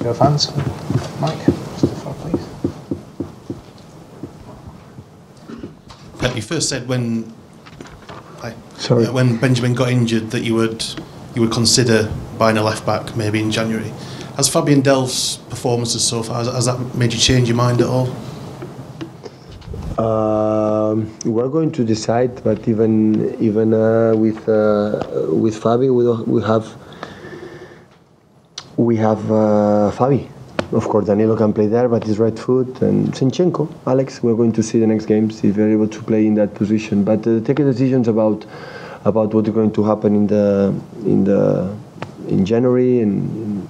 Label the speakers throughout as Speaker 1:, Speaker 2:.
Speaker 1: your fans. Mike, just the floor, please.
Speaker 2: Pep, you first said when Benjamin got injured that you would consider buying a left back maybe in January. Has Fabian Delph's performances so far, has that made you change your mind at all?
Speaker 3: We're going to decide, but even with Fabi, we have Fabi. Of course, Danilo can play there, but he's right foot, and Zinchenko, Alex. We're going to see the next games if they're able to play in that position. But taking decisions about what is going to happen in January and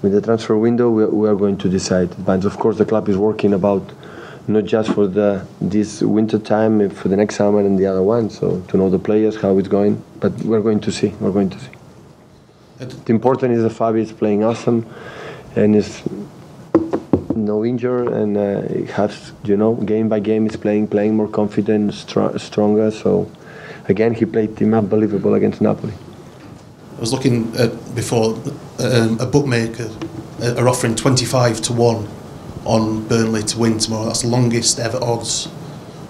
Speaker 3: with the transfer window, we are going to decide. But of course, the club is working about not just for this winter time, for the next summer and the other one. So to know the players, how it's going. But we're going to see. We're going to see. The important is that Fabi is playing awesome, and is no injury, and it has, game by game is playing more confident, stronger. So again, he played him unbelievable against Napoli.
Speaker 2: I was looking at before a bookmaker are offering 25-1 on Burnley to win tomorrow. That's the longest ever odds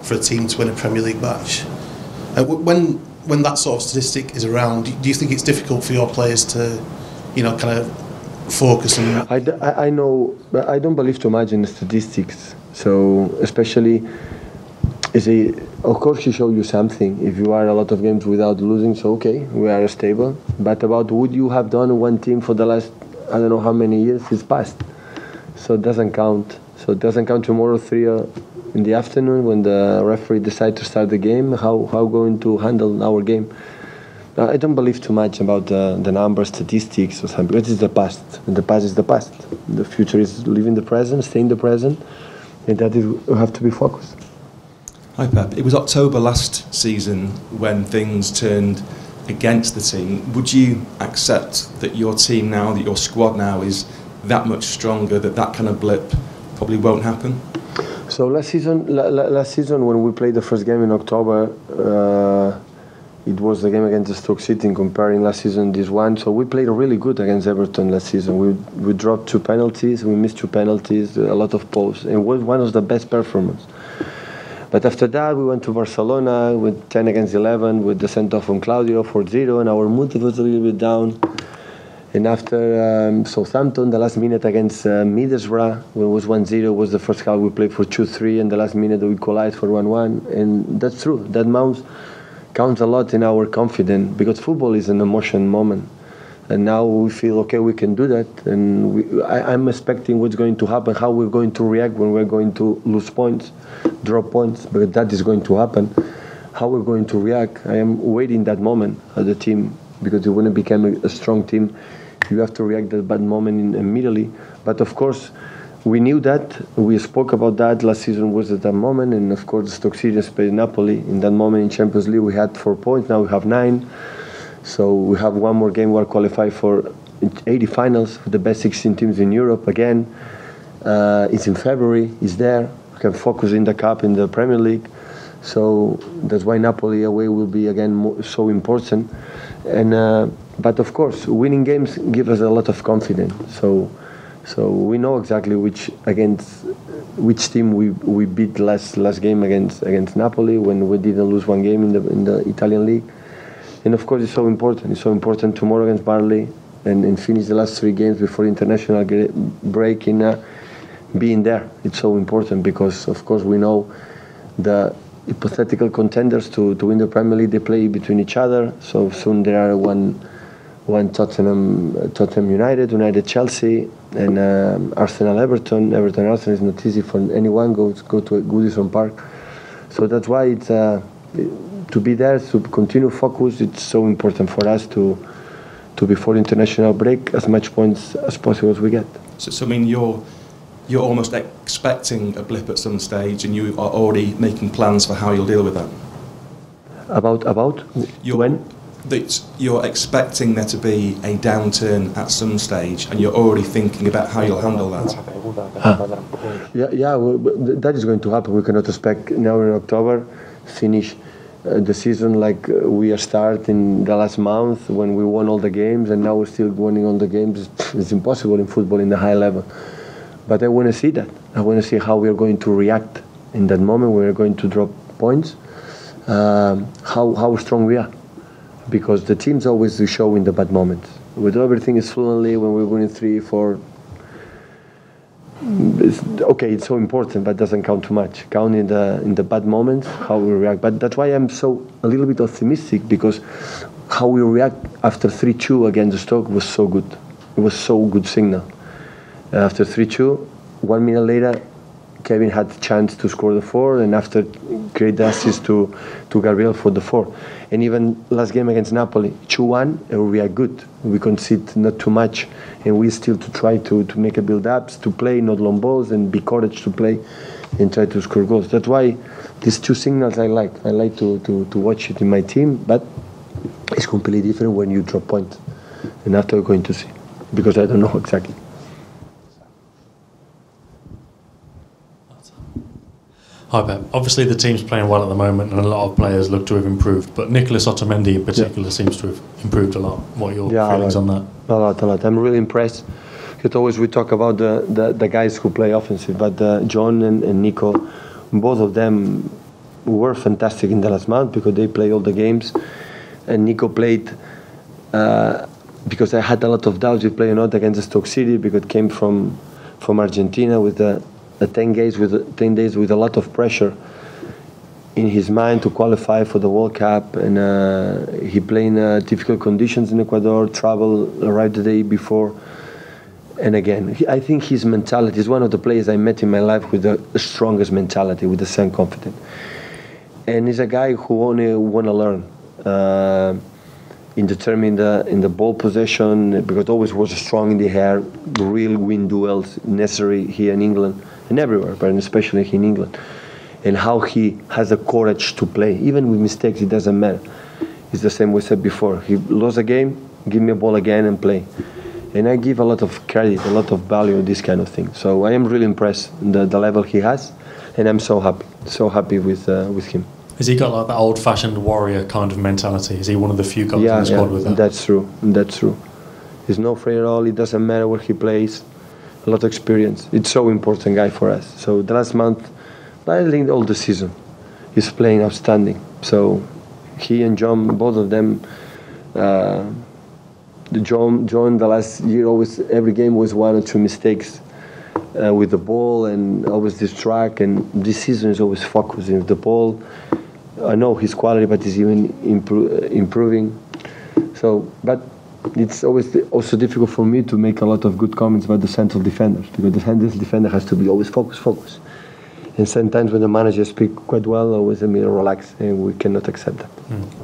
Speaker 2: for a team to win a Premier League match. When that sort of statistic is around, do you think it's difficult for your players to, kind of focus on?
Speaker 3: I know, but I don't believe too much in the statistics. So especially, of course, you show you something. If you are a lot of games without losing, so okay, we are stable. But about what you have done one team for the last, I don't know how many years, it's past. So it doesn't count. So it doesn't count tomorrow 3 in the afternoon when the referee decides to start the game. How going to handle our game? I don't believe too much about the numbers, statistics, or something. It is the past. And the past is the past. The future is living the present, stay in the present, and that is we have to be focused.
Speaker 4: Hi Pep. It was October last season when things turned against the team. Would you accept that your team now, that your squad now is that much stronger, that kind of blip probably won't happen?
Speaker 3: So last season when we played the first game in October, it was the game against Stoke City. In comparing last season this one, so we played really good against Everton last season. We dropped 2 penalties, we missed 2 penalties, a lot of posts, and it was one of the best performances. But after that, we went to Barcelona with 10 against 11 with the send-off from Claudio 4-0, and our mood was a little bit down. And after Southampton, the last minute against Middlesbrough, when it was 1-0, was the first half we played for 2-3, and the last minute we equalized for 1-1. And that's true. That counts a lot in our confidence, because football is an emotion moment. And now we feel, okay, we can do that. And I'm expecting what's going to happen, how we're going to react when we're going to lose points, drop points, because that is going to happen. How we're going to react, I am waiting that moment as a team, because you want to become a strong team. You have to react at that moment immediately. But of course, we knew that. We spoke about that. Last season was at that moment. And of course, Stoke City played Napoli. In that moment in Champions League, we had 4 points. Now we have 9. So we have one more game. We're qualified for 80 finals, for the best 16 teams in Europe. Again, it's in February. It's there. We can focus in the Cup, in the Premier League. So that's why Napoli away will be again so important. And but of course, winning games give us a lot of confidence. So we know exactly which team we beat last game against Napoli, when we didn't lose 1 game in the Italian league. And of course, it's so important. It's so important tomorrow against Burnley and finish the last 3 games before international break in being there. It's so important because, of course, we know the hypothetical contenders to win the Premier League. They play between each other. So soon there are one Tottenham United Chelsea, and Arsenal Everton. Arsenal is not easy for anyone. Go to Goodison Park. So that's why it's to be there, to continue focus. It's so important for us to before international break as much points as possible as we get.
Speaker 4: So I mean, you're almost expecting a blip at some stage, and you are already making plans for how you'll deal with that.
Speaker 3: About when?
Speaker 4: That you're expecting there to be a downturn at some stage, and you're already thinking about how you'll handle that.
Speaker 3: Yeah, well, that is going to happen. We cannot expect now in October finish the season like we are starting the last month when we won all the games, and now we're still winning all the games. It's impossible in football in the high level. But I want to see that. I want to see how we are going to react in that moment when we're going to drop points, how strong we are. Because the teams always do show in the bad moments. With everything is fluently, when we're winning 3-4, it's so important, but doesn't count too much. Count in the bad moments, how we react. But that's why I'm so a little bit optimistic, because how we react after 3-2 against Stoke was so good. It was so good signal. After 3-2, 1 minute later, Kevin had the chance to score the 4, and after create the assist to Gabriel for the 4. And even last game against Napoli, 2-1, we are good. We concede not too much, and we still to try to make a build-ups, to play, not long balls, and be courage to play and try to score goals. That's why these two signals I like. I like to watch it in my team, but it's completely different when you drop points. And after we're going to see, because I don't know exactly.
Speaker 5: Hi Pep. Obviously the team's playing well at the moment and a lot of players look to have improved, but Nicolas Otamendi in particular seems to have improved a lot. What are your feelings on that?
Speaker 3: A lot. I'm really impressed. Because always we talk about the guys who play offensive, but John and Nico, both of them were fantastic in the last month because they play all the games. And Nico played, because I had a lot of doubts, he played or not against Stoke City because it came from Argentina with the 10 days with a lot of pressure in his mind to qualify for the World Cup, and he played in difficult conditions in Ecuador, arrived the day before, and again, I think his mentality is one of the players I met in my life with the strongest mentality, with the same confidence, and he's a guy who only want to learn in determining in the ball possession, because always was strong in the air, real win duels necessary here in England and everywhere, but especially here in England, and how he has the courage to play, even with mistakes, it doesn't matter. It's the same we said before. He lost a game, give me a ball again and play. And I give a lot of credit, a lot of value to this kind of thing. So I am really impressed the level he has, and I'm so happy with him.
Speaker 5: Has he got like that old-fashioned warrior kind of mentality? Is he one of the few guys in the squad with that?
Speaker 3: That's true. He's not afraid at all. It doesn't matter where he plays. A lot of experience. It's so important guy for us. So the last month, I think all the season, he's playing outstanding. So he and John, both of them, John the last year always every game was 1 or 2 mistakes with the ball and always distract. And this season is always focusing on the ball. I know his quality, but he's even improving. So, but it's always also difficult for me to make a lot of good comments about the central defenders, because the defender has to be always focused. And sometimes when the manager speaks quite well, always relax, and we cannot accept that.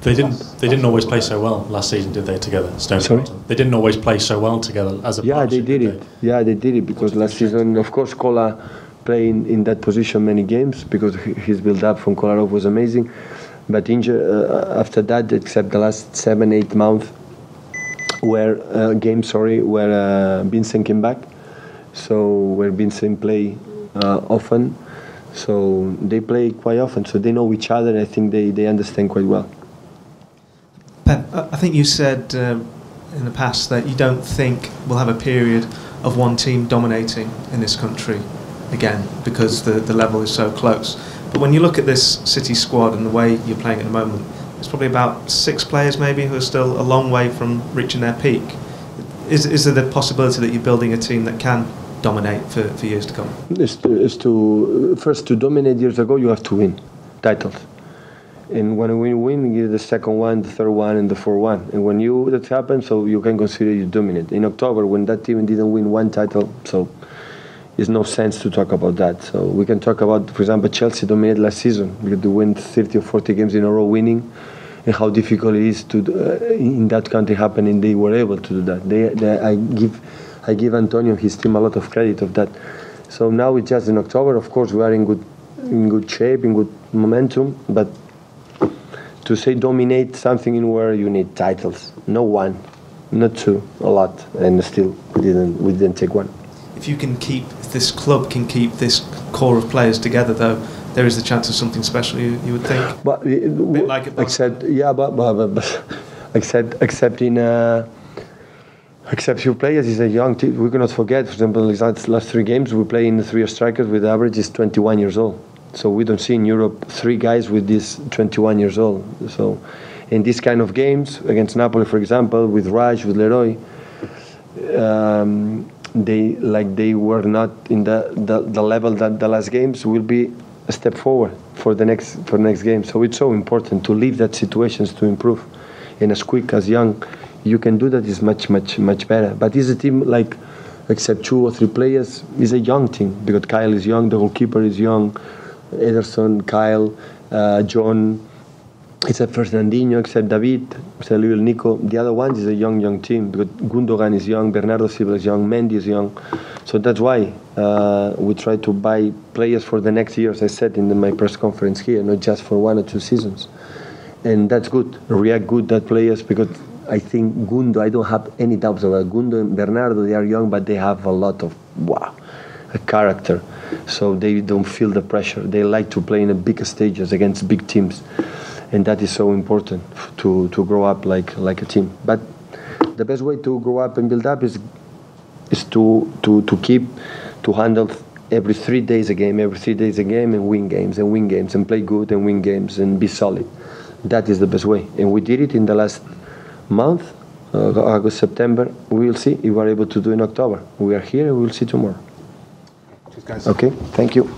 Speaker 5: They didn't always play so well last season, did they? Together,
Speaker 3: Sorry?
Speaker 5: They didn't always play so well together as a partnership,
Speaker 3: they did it. Yeah, they did it because last season, of course, Kola playing in that position many games because his build-up from Kolarov was amazing. But after that, except the last 7-8 months, where Vincent came back, so where Vincent play often, so they play quite often, so they know each other. And I think they understand quite well.
Speaker 1: Pep, I think you said in the past that you don't think we'll have a period of one team dominating in this country again because the level is so close. But when you look at this City squad and the way you're playing at the moment, there's probably about 6 players maybe who are still a long way from reaching their peak. Is there the possibility that you're building a team that can dominate for years to come?
Speaker 3: First, to dominate years ago, you have to win titles. And when we win, you get the second one, the third one, and the fourth one. And when that happens, so you can consider you dominate. In October, when that team didn't win one title, so there's no sense to talk about that. So we can talk about, for example, Chelsea dominated last season because they win 30 or 40 games in a row winning, and how difficult it is to in that country happen, and they were able to do that. I give Antonio and his team a lot of credit of that. So now it's just in October. Of course, we are in good shape, in good momentum, but to say dominate something in where you need titles, no one, not 2, a lot, and still we didn't take one.
Speaker 1: If this club can keep this core of players together, though, there is the chance of something special. You would think.
Speaker 3: But
Speaker 1: a bit like it.
Speaker 3: Except except your players is a young team. We cannot forget, for example, last 3 games we play in the 3 strikers with the average is 21 years old. So we don't see in Europe 3 guys with this 21 years old. So in these kind of games against Napoli, for example, with Raj, with Leroy, they were not in the level that the last games will be a step forward for the next game. So it's so important to leave that situations to improve. And as quick as young you can do that is much better. But it's a team like, except 2 or 3 players, is a young team because Kyle is young, the goalkeeper is young, Ederson, Kyle, John, except Fernandinho, except David, except little Nico. The other ones is a young team because Gundogan is young, Bernardo Silva is young, Mendy is young. So that's why we try to buy players for the next year, as I said in my press conference here, not just for 1 or 2 seasons. And that's good, react good that players, because I think Gundo, I don't have any doubts about Gundo and Bernardo. They are young, but they have a lot of a character. So they don't feel the pressure. They like to play in the big stages against big teams, and that is so important to grow up like a team. But the best way to grow up and build up is to handle every 3 days a game, and win games and play good and win games and be solid. That is the best way, and we did it in the last month, August, September. We will see if we're able to do in October. We are here and we will see tomorrow.
Speaker 1: Cheers, guys.
Speaker 3: Okay, thank you.